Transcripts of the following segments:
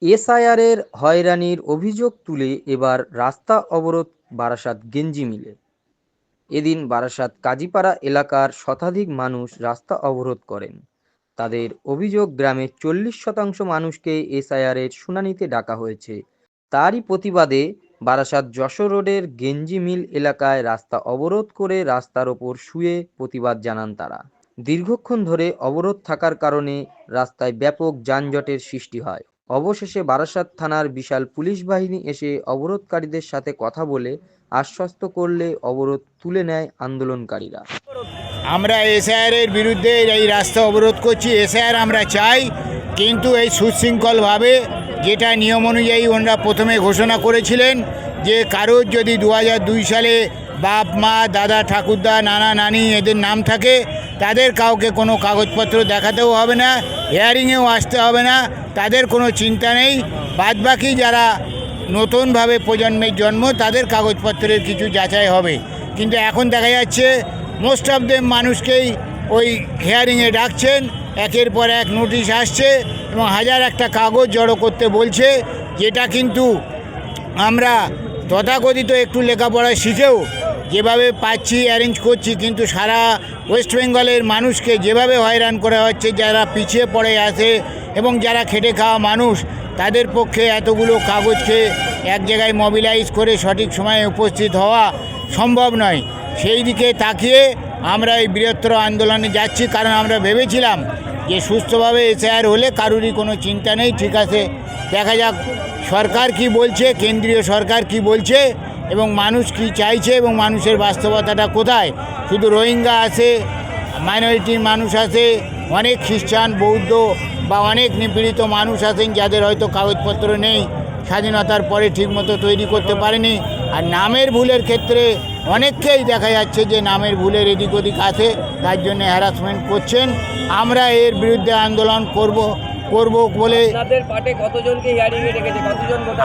এসআইআরের হয়রানির অভিযোগ তুলে এবার রাস্তা অবরোধ বারাসাত গেঞ্জি মিলে। এদিন বারাসাত কাজীপাড়া এলাকার শতাধিক মানুষ রাস্তা অবরোধ করেন। তাদের অভিযোগ, গ্রামের 40% মানুষকে এসআইআরের শুনানিতে ডাকা হয়েছে। তারই প্রতিবাদে বারাসাত যশোর রোডের গেঞ্জি মিল এলাকায় রাস্তা অবরোধ করে রাস্তার ওপর শুয়ে প্রতিবাদ জানান তারা। দীর্ঘক্ষণ ধরে অবরোধ থাকার কারণে রাস্তায় ব্যাপক যানজটের সৃষ্টি হয়। অবশেষে বারাসাত থানার বিশাল পুলিশ বাহিনী এসে অবরোধকারীদের সাথে কথা বলে আশ্বস্ত করলে অবরোধ তুলে নেয় আন্দোলনকারীরা। আমরা এসআইআরের বিরুদ্ধে এই রাস্তা অবরোধ করছি। এসআইআর আমরা চাই, কিন্তু এই সুশৃঙ্খলভাবে, যেটা নিয়ম অনুযায়ী ওনারা প্রথমে ঘোষণা করেছিলেন যে কারোর যদি 2002 সালে বাপ মা দাদা ঠাকুরদা নানা নানি এদের নাম থাকে, তাদের কাউকে কোনো কাগজপত্র দেখাতেও হবে না, হিয়ারিংয়েও আসতে হবে না, তাদের কোনো চিন্তা নেই। বাদবাকি যারা নতুনভাবে প্রজন্মের জন্ম, তাদের কাগজপত্রের কিছু যাচাই হবে। কিন্তু এখন দেখা যাচ্ছে মোস্ট অফ দেম মানুষকেই ওই হিয়ারিংয়ে ডাকছেন, একের পর এক নোটিশ আসছে এবং হাজার একটা কাগজ জড়ো করতে বলছে, যেটা কিন্তু আমরা তথাকথিত একটু লেখাপড়া শিখেও যেভাবে পাচ্ছি অ্যারেঞ্জ করছি, কিন্তু সারা ওয়েস্ট বেঙ্গলের মানুষকে যেভাবে হয়রান করা হচ্ছে, যারা পিছিয়ে পড়ে আছে এবং যারা খেটে খাওয়া মানুষ, তাদের পক্ষে এতগুলো কাগজকে এক জায়গায় মোবিলাইজ করে সঠিক সময়ে উপস্থিত হওয়া সম্ভব নয়। সেই দিকে তাকিয়ে আমরা এই বৃহত্তর আন্দোলনে যাচ্ছি, কারণ আমরা ভেবেছিলাম যে সুস্থভাবে এসআইআর হলে কারুরই কোনো চিন্তা নেই। ঠিক আছে, দেখা যাক সরকার কি বলছে, কেন্দ্রীয় সরকার কি বলছে এবং মানুষ কি চাইছে এবং মানুষের বাস্তবতাটা কোথায়। শুধু রোহিঙ্গা আছে, মাইনরিটির মানুষ আছে, অনেক খ্রিস্টান বৌদ্ধ বা অনেক নিপীড়িত মানুষ আছেন যাদের হয়তো কাগজপত্র নেই, স্বাধীনতার পরে ঠিকমতো তৈরি করতে পারেনি। আর নামের ভুলের ক্ষেত্রে অনেককেই দেখা যাচ্ছে যে নামের ভুলের এদিক ওদিক আছে, তার জন্য হ্যারাসমেন্ট করছেন। আমরা এর বিরুদ্ধে আন্দোলন করব বলে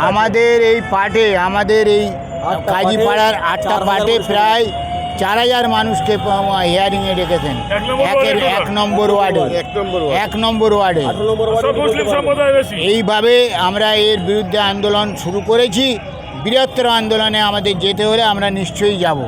আমাদের এই পার্টে, আমাদের এই কাজীপাড়ার 8টা পার্টে প্রায় 4000 মানুষকে হিয়ারিংয়ে ডেকেছেন। এক নম্বর ওয়ার্ডে এইভাবে আমরা এর বিরুদ্ধে আন্দোলন শুরু করেছি। বৃহত্তর আন্দোলনে আমাদের যেতে হলে আমরা নিশ্চয়ই যাব।